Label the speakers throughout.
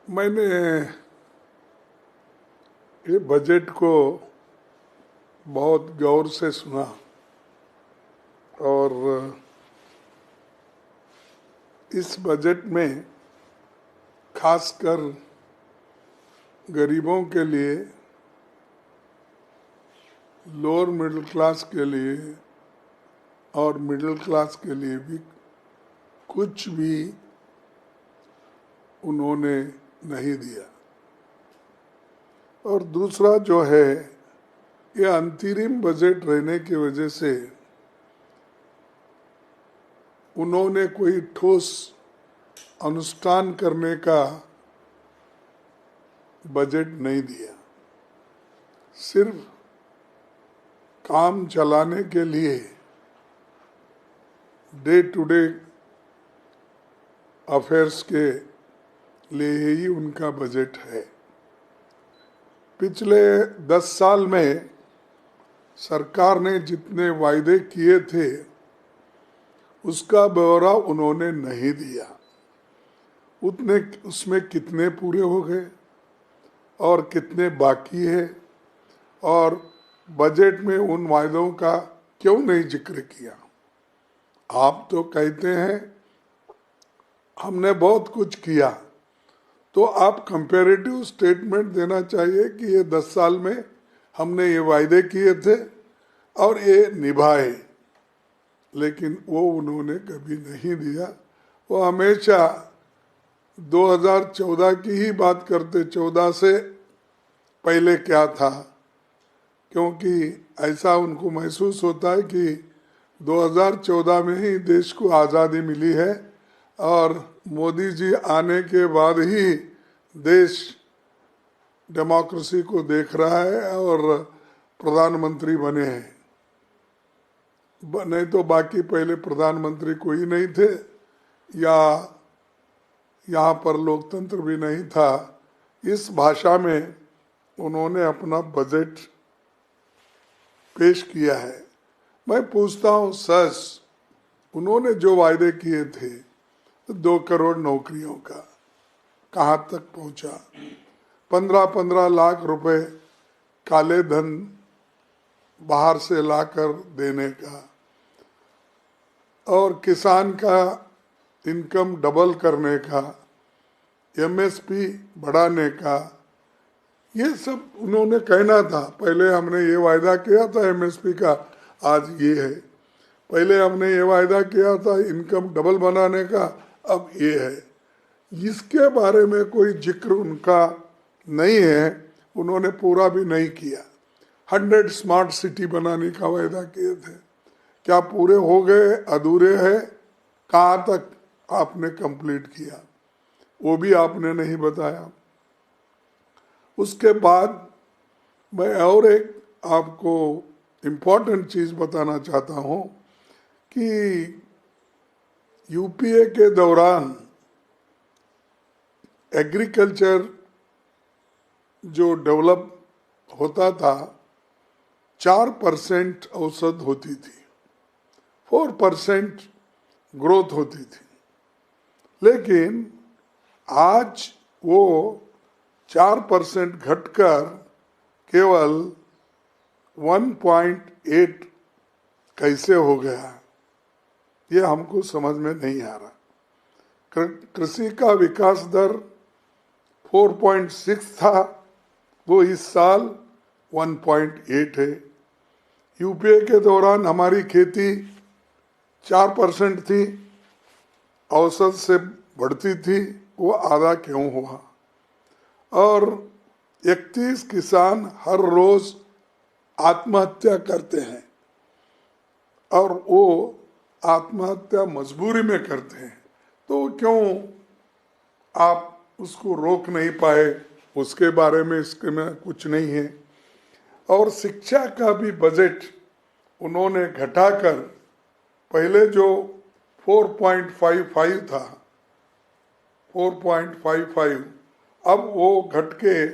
Speaker 1: मैंने ये बजट को बहुत गौर से सुना और इस बजट में खासकर गरीबों के लिए, लोअर मिडिल क्लास के लिए और मिडिल क्लास के लिए भी कुछ भी उन्होंने नहीं दिया। और दूसरा जो है, ये अंतरिम बजट रहने की वजह से उन्होंने कोई ठोस अनुष्ठान करने का बजट नहीं दिया। सिर्फ काम चलाने के लिए डे टू डे अफेयर्स के लिए ही उनका बजट है। पिछले 10 साल में सरकार ने जितने वायदे किए थे उसका ब्यौरा उन्होंने नहीं दिया। उसमें कितने पूरे हो गए और कितने बाकी है, और बजट में उन वायदों का क्यों नहीं जिक्र किया। आप तो कहते हैं हमने बहुत कुछ किया, तो आप कंपैरेटिव स्टेटमेंट देना चाहिए कि ये 10 साल में हमने ये वायदे किए थे और ये निभाए, लेकिन वो उन्होंने कभी नहीं दिया। वो हमेशा 2014 की ही बात करते, 14 से पहले क्या था, क्योंकि ऐसा उनको महसूस होता है कि 2014 में ही देश को आज़ादी मिली है और मोदी जी आने के बाद ही देश डेमोक्रेसी को देख रहा है और प्रधानमंत्री बने हैं। नहीं तो बाकी पहले प्रधानमंत्री कोई नहीं थे या यहाँ पर लोकतंत्र भी नहीं था। इस भाषा में उन्होंने अपना बजट पेश किया है। मैं पूछता हूँ, सच उन्होंने जो वायदे किए थे 2 करोड़ नौकरियों का कहाँ तक पहुँचा? 15-15 लाख रुपए काले धन बाहर से लाकर देने का, और किसान का इनकम डबल करने का, एमएसपी बढ़ाने का, ये सब उन्होंने कहना था। पहले हमने ये वायदा किया था एमएसपी का, आज ये है। पहले हमने ये वायदा किया था इनकम डबल बनाने का, अब ये है। इसके बारे में कोई जिक्र उनका नहीं है, उन्होंने पूरा भी नहीं किया। 100 स्मार्ट सिटी बनाने का वायदा किए थे, क्या पूरे हो गए, अधूरे हैं? कहाँ तक आपने कंप्लीट किया, वो भी आपने नहीं बताया। उसके बाद मैं और एक आपको इम्पोर्टेंट चीज़ बताना चाहता हूँ कि यूपीए के दौरान एग्रीकल्चर जो डेवलप होता था 4% औसत होती थी, 4% ग्रोथ होती थी, लेकिन आज वो 4% घटकर केवल 1.8 कैसे हो गया, ये हमको समझ में नहीं आ रहा। कृषि का विकास दर 4.6 था, वो इस साल 1.8 है। यूपीए के दौरान हमारी खेती 4% थी, औसत से बढ़ती थी, वो आधा क्यों हुआ? और 31 किसान हर रोज आत्महत्या करते हैं, और वो आत्महत्या मजबूरी में करते हैं, तो क्यों आप उसको रोक नहीं पाए? उसके बारे में इसके में कुछ नहीं है। और शिक्षा का भी बजट उन्होंने घटाकर, पहले जो 4.55 था, 4.55, अब वो घट के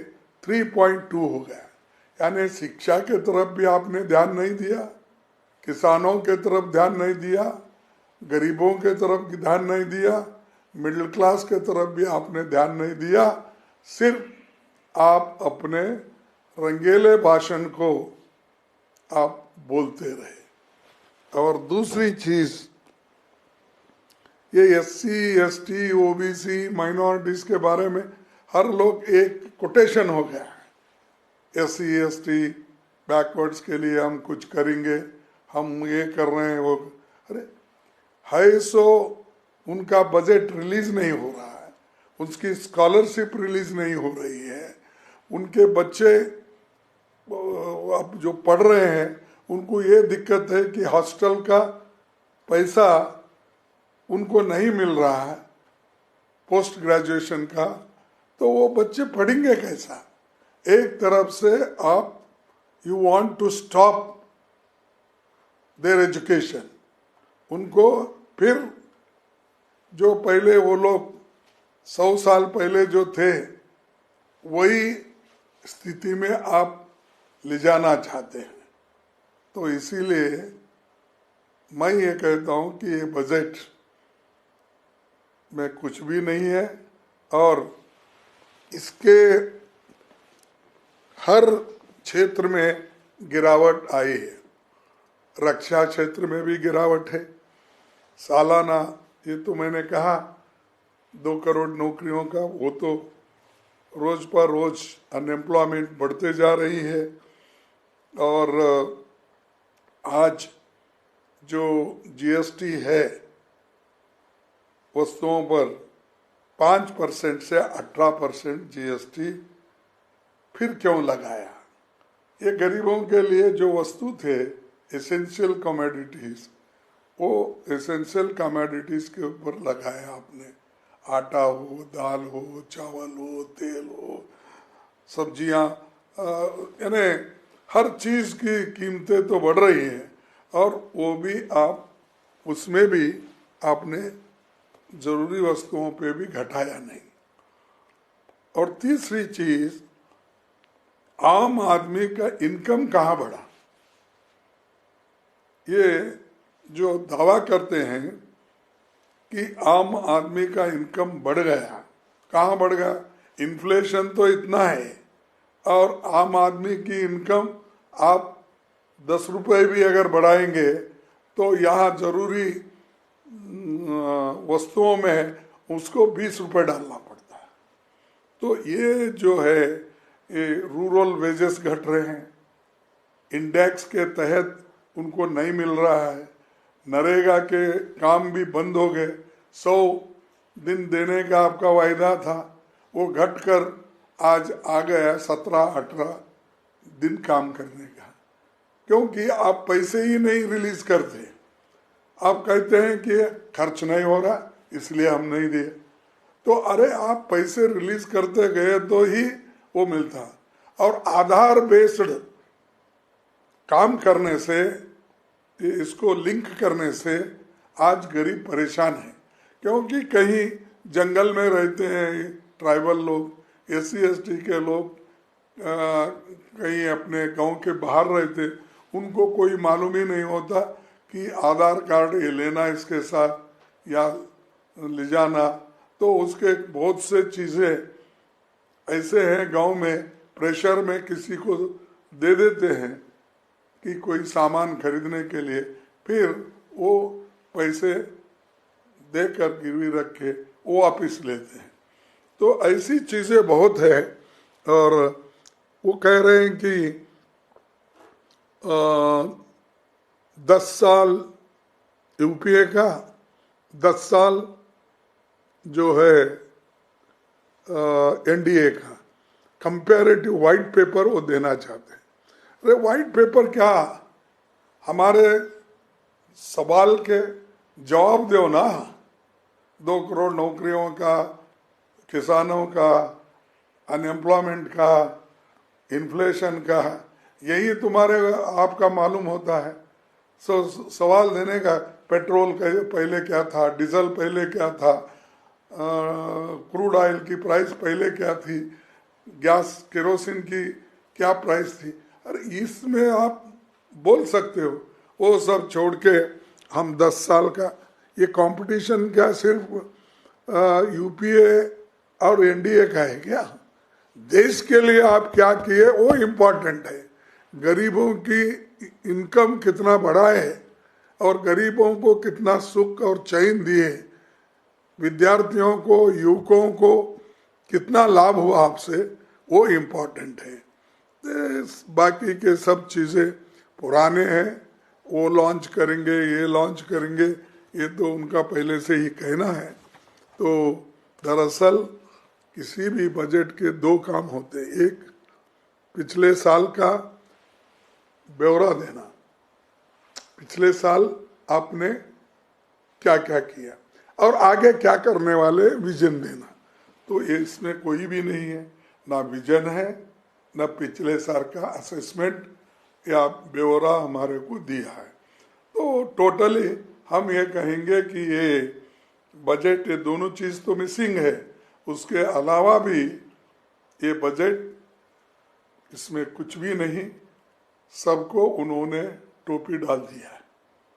Speaker 1: 3.2 हो गया। यानी शिक्षा के तरफ भी आपने ध्यान नहीं दिया, किसानों के तरफ ध्यान नहीं दिया, गरीबों के तरफ ध्यान नहीं दिया, मिडिल क्लास के तरफ भी आपने ध्यान नहीं दिया, सिर्फ आप अपने रंगीले भाषण को आप बोलते रहे। और दूसरी चीज, ये SC ST OBC माइनॉरिटीज के बारे में हर लोग एक कोटेशन हो गया है। SC ST बैकवर्ड्स के लिए हम कुछ करेंगे, हम ये कर रहे हैं वो। अरे है सो उनका बजट रिलीज नहीं हो रहा है, उसकी स्कॉलरशिप रिलीज नहीं हो रही है, उनके बच्चे अब जो पढ़ रहे हैं उनको ये दिक्कत है कि हॉस्टल का पैसा उनको नहीं मिल रहा है पोस्ट ग्रेजुएशन का, तो वो बच्चे पढ़ेंगे कैसा? एक तरफ से आप you want to stop their education, उनको फिर जो पहले वो लोग 100 साल पहले जो थे वही स्थिति में आप ले जाना चाहते हैं। तो इसीलिए मैं ये कहता हूँ कि ये बजट में कुछ भी नहीं है और इसके हर क्षेत्र में गिरावट आई है। रक्षा क्षेत्र में भी गिरावट है। सालाना, ये तो मैंने कहा 2 करोड़ नौकरियों का, वो तो रोज पर रोज अनएम्प्लॉयमेंट बढ़ते जा रही है। और आज जो GST है वस्तुओं पर 5% से 18% GST फिर क्यों लगाया? ये गरीबों के लिए जो वस्तु थे एसेंशियल कमोडिटीज, वो एसेंशियल कमोडिटीज के ऊपर लगाया आपने। आटा हो, दाल हो, चावल हो, तेल हो, सब्जियां, यानी हर चीज की कीमतें तो बढ़ रही हैं और वो भी आप उसमें भी आपने जरूरी वस्तुओं पे भी घटाया नहीं। और तीसरी चीज, आम आदमी का इनकम कहाँ बढ़ा? ये जो दावा करते हैं कि आम आदमी का इनकम बढ़ गया, कहाँ बढ़ गया? इन्फ्लेशन तो इतना है और आम आदमी की इनकम आप 10 रुपए भी अगर बढ़ाएंगे तो यहाँ जरूरी वस्तुओं में उसको 20 रुपए डालना पड़ता है। तो ये जो है, ये रूरल वेजेस घट रहे हैं, इंडेक्स के तहत उनको नहीं मिल रहा है, नरेगा के काम भी बंद हो गए। 100 दिन देने का आपका वायदा था, वो घटकर आज आ गया 17-18 दिन काम करने का, क्योंकि आप पैसे ही नहीं रिलीज करते। आप कहते हैं कि खर्च नहीं हो रहा इसलिए हम नहीं दिए। तो अरे आप पैसे रिलीज करते गए तो ही वो मिलता। और आधार बेस्ड काम करने से, इसको लिंक करने से आज गरीब परेशान है, क्योंकि कहीं जंगल में रहते हैं ट्राइबल लोग, SC ST के लोग, कहीं अपने गांव के बाहर रहते, उनको कोई मालूम ही नहीं होता कि आधार कार्ड ये लेना इसके साथ या ले जाना। तो उसके बहुत से चीज़ें ऐसे हैं गांव में, प्रेशर में किसी को दे देते हैं कि कोई सामान खरीदने के लिए, फिर वो पैसे देकर गिरवी रख के वो वापिस लेते हैं। तो ऐसी चीज़ें बहुत है। और वो कह रहे हैं कि 10 साल UPA का, 10 साल जो है NDA का कंपैरेटिव वाइट पेपर वो देना चाहते हैं। अरे वाइट पेपर क्या, हमारे सवाल के जवाब दो ना। 2 करोड़ नौकरियों का, किसानों का, अनएम्प्लॉयमेंट का, इन्फ्लेशन का, यही तुम्हारे आपका मालूम होता है। सवाल देने का, पेट्रोल का पहले क्या था, डीजल पहले क्या था, क्रूड ऑयल की प्राइस पहले क्या थी, गैस केरोसिन की क्या प्राइस थी। अरे इसमें आप बोल सकते हो। वो सब छोड़ के हम 10 साल का, ये कंपटीशन क्या सिर्फ UPA और NDA का है क्या? देश के लिए आप क्या किए वो इम्पोर्टेंट है। गरीबों की इनकम कितना बढ़ाए और गरीबों को कितना सुख और चैन दिए, विद्यार्थियों को, युवकों को कितना लाभ हुआ आपसे, वो इम्पोर्टेंट है। बाकी के सब चीज़ें पुराने हैं, वो लॉन्च करेंगे, ये लॉन्च करेंगे, ये तो उनका पहले से ही कहना है। तो दरअसल किसी भी बजट के दो काम होते, एक पिछले साल का ब्यौरा देना, पिछले साल आपने क्या क्या किया और आगे क्या करने वाले विजन देना। तो ये इसमें कोई भी नहीं है, ना विजन है न पिछले साल का असेसमेंट या ब्यौरा हमारे को दिया है। तो टोटली हम ये कहेंगे कि ये बजट, ये दोनों चीज़ तो मिसिंग है, उसके अलावा भी ये बजट, इसमें कुछ भी नहीं, सबको उन्होंने टोपी डाल दिया है।